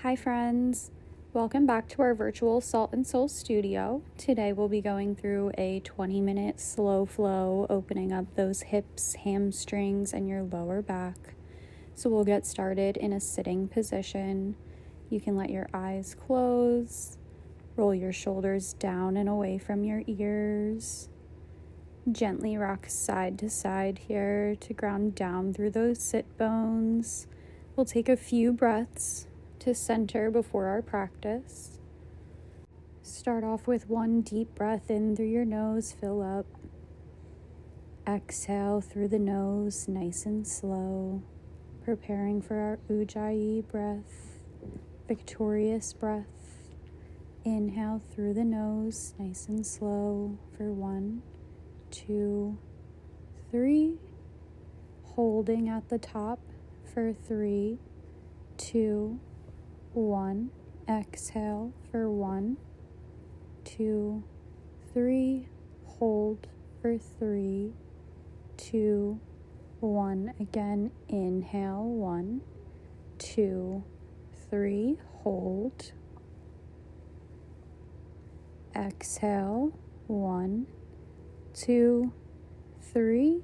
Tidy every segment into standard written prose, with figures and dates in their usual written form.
Hi friends, welcome back to our virtual Salt and Soul studio. Today we'll be going through a 20-minute slow flow, opening up those hips, hamstrings, and your lower back. So we'll get started in a sitting position. You can let your eyes close, roll your shoulders down and away from your ears. Gently rock side to side here to ground down through those sit bones. We'll take a few breaths to center before our practice. Start off with one deep breath in through your nose, fill up. Exhale through the nose, nice and slow. Preparing for our Ujjayi breath, victorious breath. Inhale through the nose, nice and slow for 1, 2, 3. Holding at the top for 3, 2, 1. Exhale for 1, 2, 3. Hold for 3, 2, 1. Again, inhale 1, 2, 3. Hold. Exhale 1, 2, 3.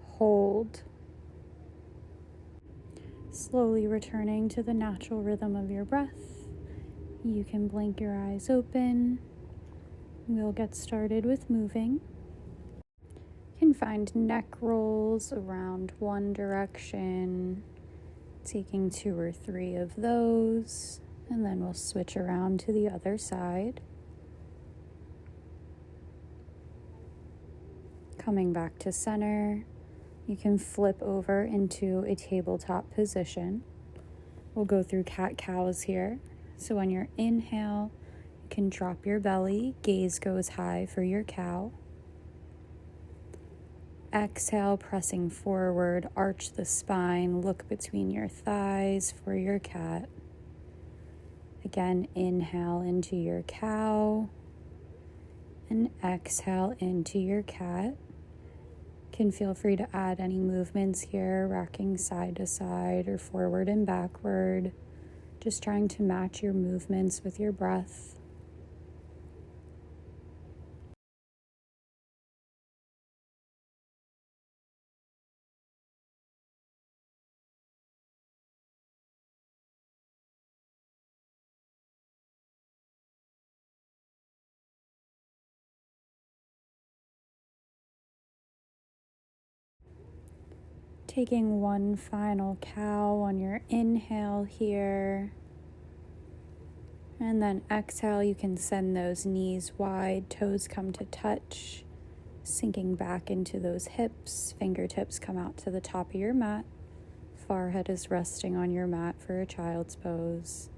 Hold. Slowly returning to the natural rhythm of your breath. You can blink your eyes open. We'll get started with moving. You can find neck rolls around one direction, taking 2 or 3 of those, and then we'll switch around to the other side. Coming back to center, you can flip over into a tabletop position. We'll go through cat-cows here. So on your inhale, you can drop your belly, gaze goes high for your cow. Exhale, pressing forward, arch the spine, look between your thighs for your cat. Again, inhale into your cow, and exhale into your cat. Can feel free to add any movements here, rocking side to side or forward and backward, just trying to match your movements with your breath. Taking one final cow on your inhale here. And then exhale, you can send those knees wide, toes come to touch, sinking back into those hips. Fingertips come out to the top of your mat. Forehead is resting on your mat for a child's pose.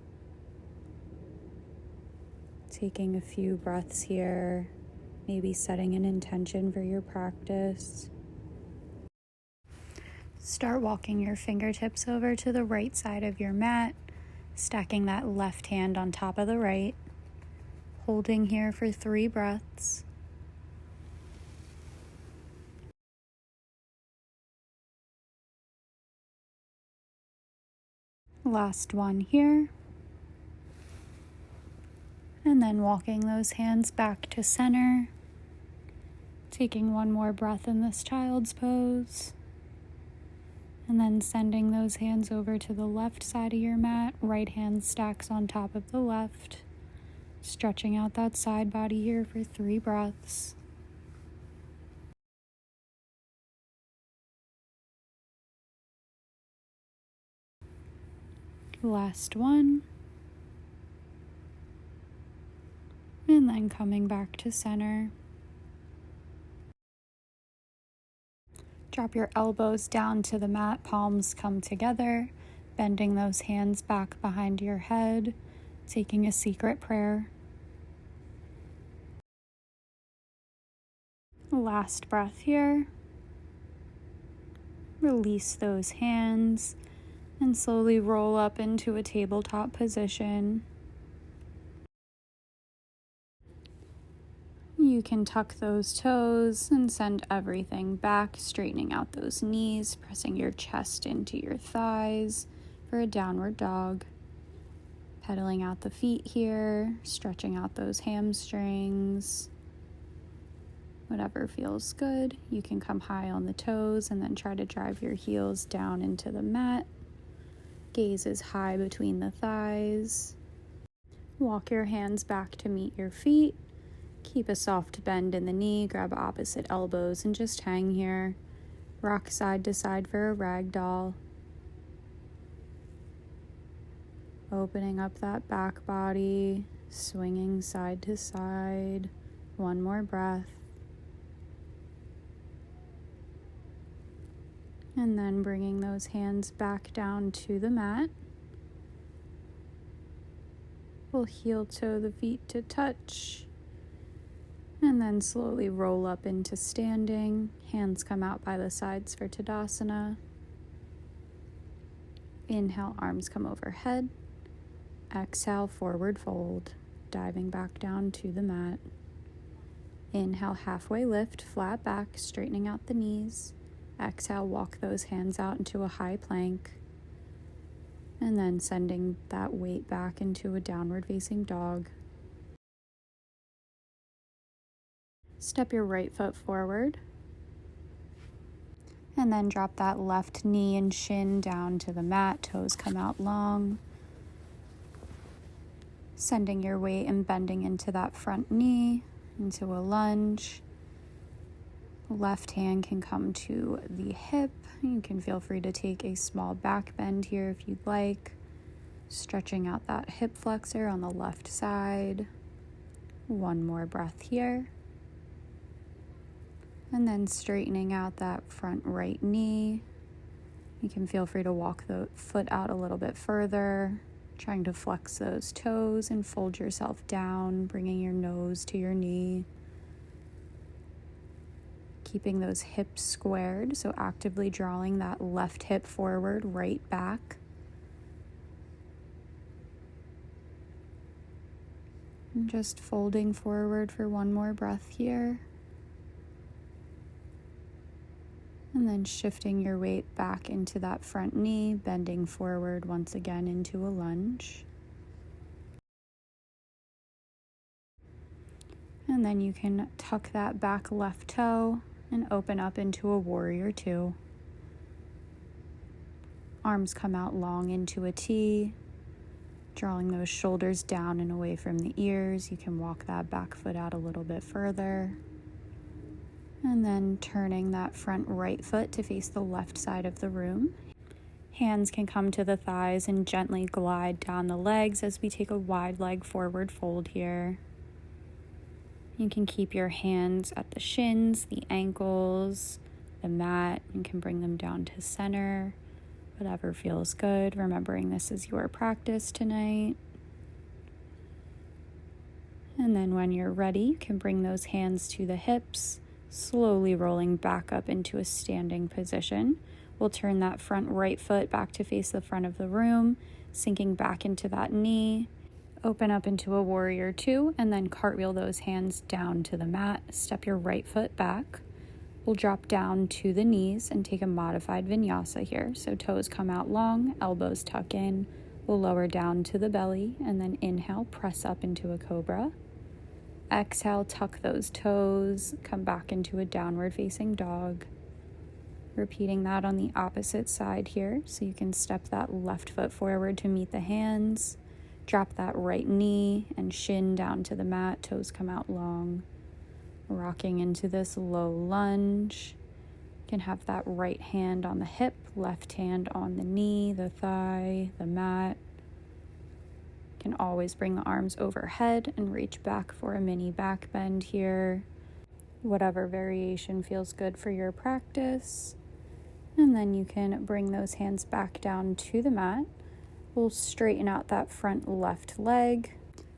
Taking a few breaths here, maybe setting an intention for your practice. Start walking your fingertips over to the right side of your mat, stacking that left hand on top of the right, holding here for 3 breaths. Last one here. And then walking those hands back to center, taking one more breath in this child's pose. And then sending those hands over to the left side of your mat. Right hand stacks on top of the left. Stretching out that side body here for 3 breaths. Last one. And then coming back to center. Drop your elbows down to the mat, palms come together, bending those hands back behind your head, taking a secret prayer. Last breath here. Release those hands and slowly roll up into a tabletop position. You can tuck those toes and send everything back, straightening out those knees, pressing your chest into your thighs for a downward dog. Pedaling out the feet here, stretching out those hamstrings. Whatever feels good. You can come high on the toes and then try to drive your heels down into the mat. Gaze is high between the thighs. Walk your hands back to meet your feet. Keep a soft bend in the knee, grab opposite elbows and just hang here. Rock side to side for a ragdoll. Opening up that back body, swinging side to side. One more breath. And then bringing those hands back down to the mat. We'll heel toe the feet to touch. And then slowly roll up into standing. Hands come out by the sides for Tadasana. Inhale, arms come overhead. Exhale, forward fold, diving back down to the mat. Inhale, halfway lift, flat back, straightening out the knees. Exhale, walk those hands out into a high plank. And then sending that weight back into a downward facing dog. Step your right foot forward. And then drop that left knee and shin down to the mat. Toes come out long. Sending your weight and bending into that front knee, into a lunge. Left hand can come to the hip. You can feel free to take a small back bend here if you'd like. Stretching out that hip flexor on the left side. One more breath here. And then straightening out that front right knee. You can feel free to walk the foot out a little bit further, trying to flex those toes and fold yourself down, bringing your nose to your knee. Keeping those hips squared, so actively drawing that left hip forward, right back. And just folding forward for one more breath here. And then shifting your weight back into that front knee, bending forward once again into a lunge. And then you can tuck that back left toe and open up into a warrior two. Arms come out long into a T, drawing those shoulders down and away from the ears. You can walk that back foot out a little bit further. And then turning that front right foot to face the left side of the room. Hands can come to the thighs and gently glide down the legs as we take a wide leg forward fold here. You can keep your hands at the shins, the ankles, the mat. You can bring them down to center, whatever feels good, remembering this is your practice tonight. And then when you're ready, you can bring those hands to the hips, slowly rolling back up into a standing position. We'll turn that front right foot back to face the front of the room, sinking back into that knee. Open up into a warrior two, and then cartwheel those hands down to the mat. Step your right foot back. We'll drop down to the knees and take a modified vinyasa here. So toes come out long, elbows tuck in. We'll lower down to the belly, and then inhale, press up into a cobra. Exhale, tuck those toes, come back into a downward facing dog. Repeating that on the opposite side here. So you can step that left foot forward to meet the hands. Drop that right knee and shin down to the mat. Toes come out long. Rocking into this low lunge. You can have that right hand on the hip, left hand on the knee, the thigh, the mat. You can always bring the arms overhead and reach back for a mini back bend here. Whatever variation feels good for your practice. And then you can bring those hands back down to the mat. We'll straighten out that front left leg,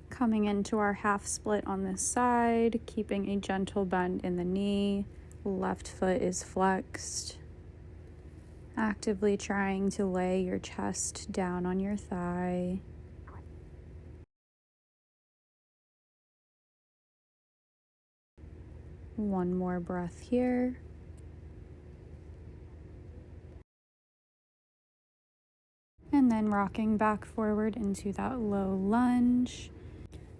coming into our half split on this side, keeping a gentle bend in the knee. Left foot is flexed. Actively trying to lay your chest down on your thigh. One more breath here. And then rocking back forward into that low lunge.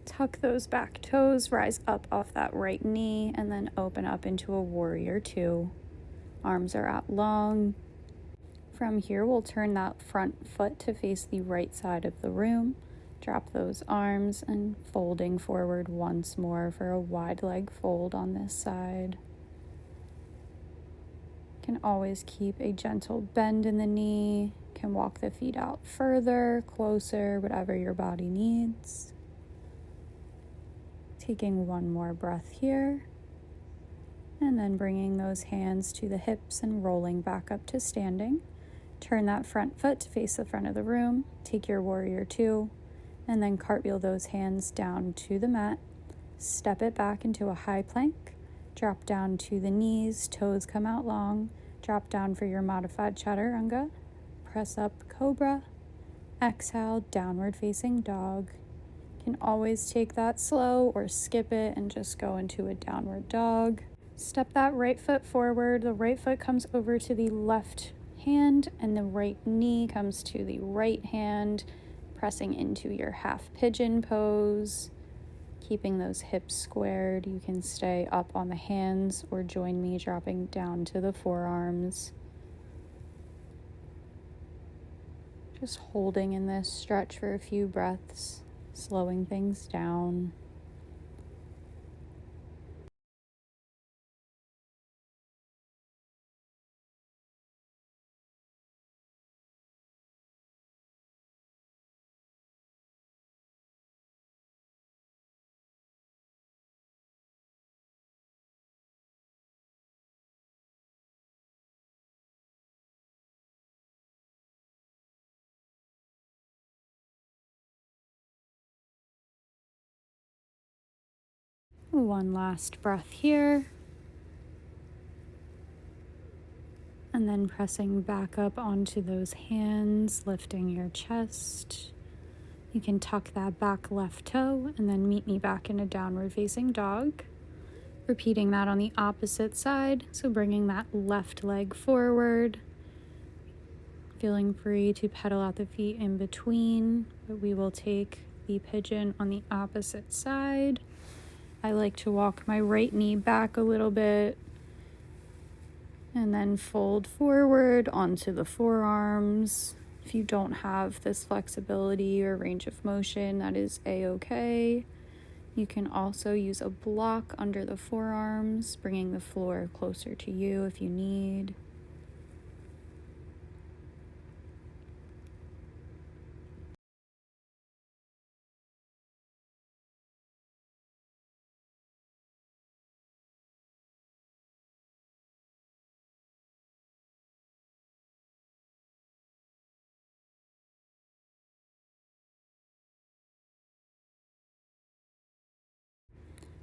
Tuck those back toes, rise up off that right knee, and then open up into a warrior two. Arms are out long. From here, we'll turn that front foot to face the right side of the room. Drop those arms and folding forward once more for a wide leg fold on this side. Can always keep a gentle bend in the knee. Can walk the feet out further, closer, whatever your body needs. Taking one more breath here. And then bringing those hands to the hips and rolling back up to standing. Turn that front foot to face the front of the room. Take your warrior two. And then cartwheel those hands down to the mat. Step it back into a high plank. Drop down to the knees, toes come out long. Drop down for your modified chaturanga. Press up cobra. Exhale, downward facing dog. Can always take that slow or skip it and just go into a downward dog. Step that right foot forward. The right foot comes over to the left hand and the right knee comes to the right hand. Pressing into your half pigeon pose, keeping those hips squared. You can stay up on the hands or join me dropping down to the forearms. Just holding in this stretch for a few breaths, slowing things down. One last breath here. And then pressing back up onto those hands, lifting your chest. You can tuck that back left toe and then meet me back in a downward facing dog. Repeating that on the opposite side, so bringing that left leg forward. Feeling free to pedal out the feet in between, but we will take the pigeon on the opposite side. I like to walk my right knee back a little bit and then fold forward onto the forearms. If you don't have this flexibility or range of motion, that is a-okay. You can also use a block under the forearms, bringing the floor closer to you if you need.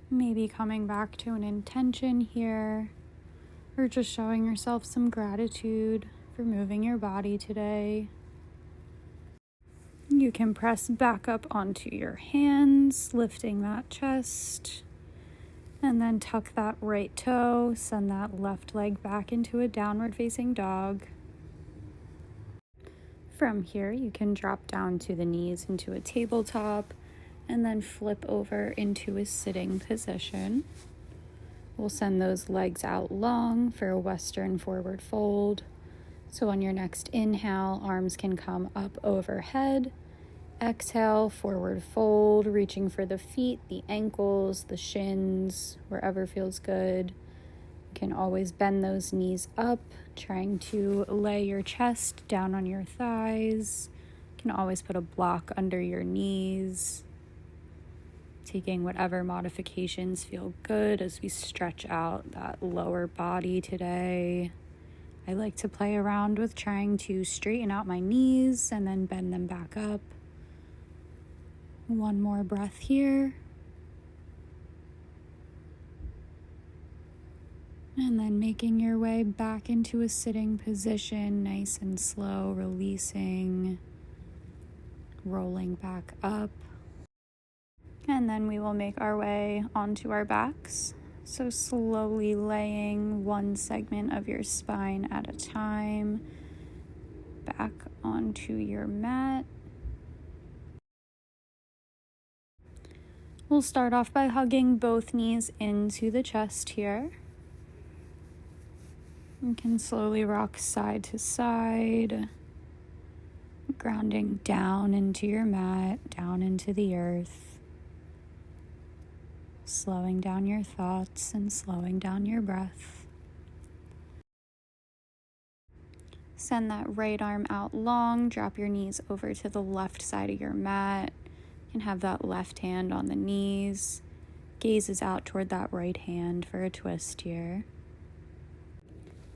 Maybe coming back to an intention here, or just showing yourself some gratitude for moving your body today. You can press back up onto your hands, lifting that chest, and then tuck that right toe, send that left leg back into a downward facing dog. From here, you can drop down to the knees into a tabletop, and then flip over into a sitting position. We'll send those legs out long for a Western forward fold. So on your next inhale, arms can come up overhead. Exhale, forward fold, reaching for the feet, the ankles, the shins, wherever feels good. You can always bend those knees up, trying to lay your chest down on your thighs. You can always put a block under your knees. Taking whatever modifications feel good as we stretch out that lower body today. I like to play around with trying to straighten out my knees and then bend them back up. One more breath here. And then making your way back into a sitting position, nice and slow, releasing, rolling back up. And then we will make our way onto our backs. So slowly laying one segment of your spine at a time. back onto your mat. We'll start off by hugging both knees into the chest here. You can slowly rock side to side, grounding down into your mat, down into the earth, slowing down your thoughts and slowing down your breath. Send that right arm out long, drop your knees over to the left side of your mat. You can have that left hand on the knees, gazes out toward that right hand for a twist here.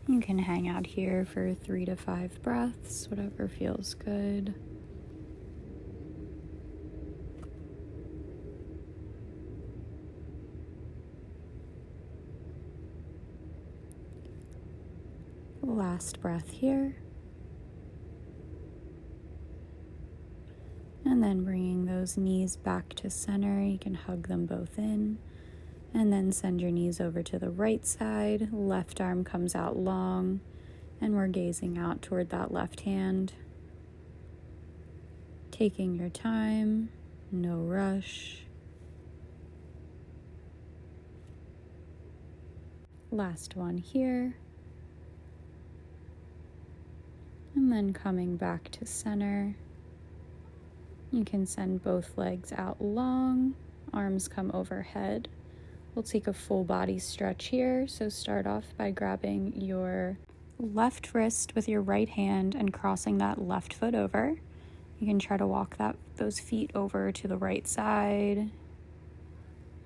You can hang out here for 3 to 5 breaths, whatever feels good. Last breath here. And then bringing those knees back to center, you can hug them both in. And then send your knees over to the right side. Left arm comes out long, and we're gazing out toward that left hand. Taking your time, no rush. Last one here. And then coming back to center. You can send both legs out long, arms come overhead. We'll take a full body stretch here. So start off by grabbing your left wrist with your right hand and crossing that left foot over. You can try to walk those feet over to the right side.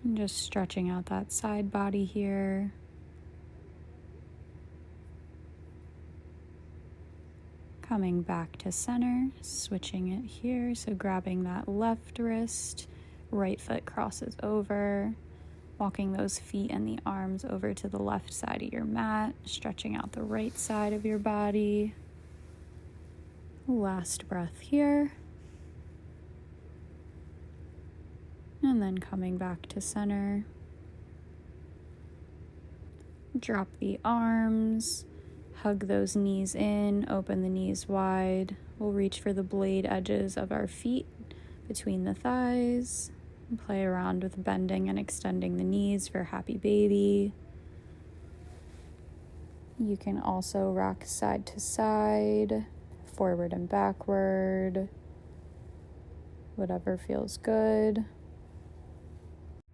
And just stretching out that side body here. Coming back to center, switching it here. So grabbing that left wrist, right foot crosses over. Walking those feet and the arms over to the left side of your mat, stretching out the right side of your body. Last breath here. And then coming back to center. Drop the arms, hug those knees in, open the knees wide. We'll reach for the blade edges of our feet between the thighs. Play around with bending and extending the knees for happy baby. You can also rock side to side, forward and backward, whatever feels good.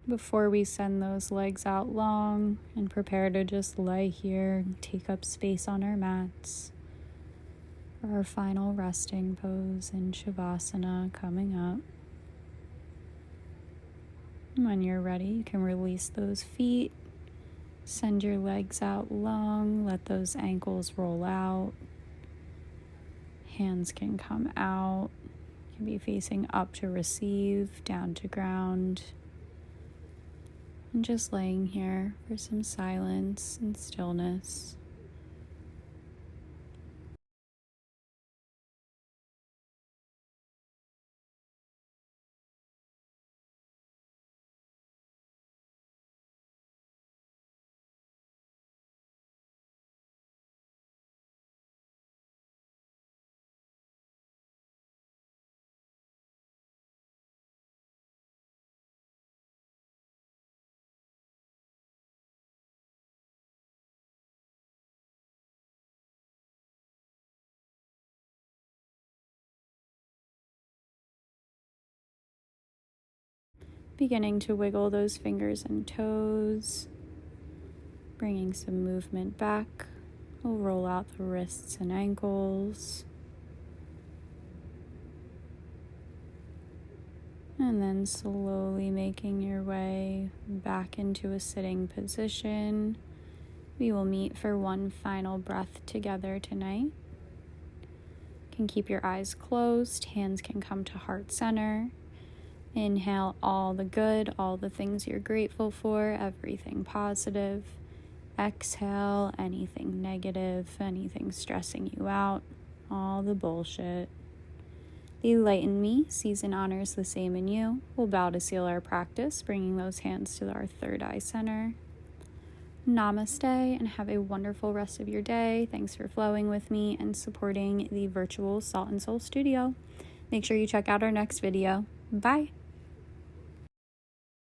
Before we send those legs out long and prepare to just lay here, take up space on our mats for our final resting pose in Shavasana coming up. When you're ready, you can release those feet, send your legs out long, let those ankles roll out. Hands can come out, you can be facing up to receive, down to ground. And just laying here for some silence and stillness. Beginning to wiggle those fingers and toes, bringing some movement back. We'll roll out the wrists and ankles. And then slowly making your way back into a sitting position. We will meet for one final breath together tonight. You can keep your eyes closed, hands can come to heart center. Inhale all the good, all the things you're grateful for, everything positive. Exhale anything negative, anything stressing you out, all the bullshit. The light in me sees and honors the same in you. We'll bow to seal our practice, bringing those hands to our third eye center. Namaste, and have a wonderful rest of your day. Thanks for flowing with me and supporting the virtual Salt and Soul studio. Make sure you check out our next video. Bye.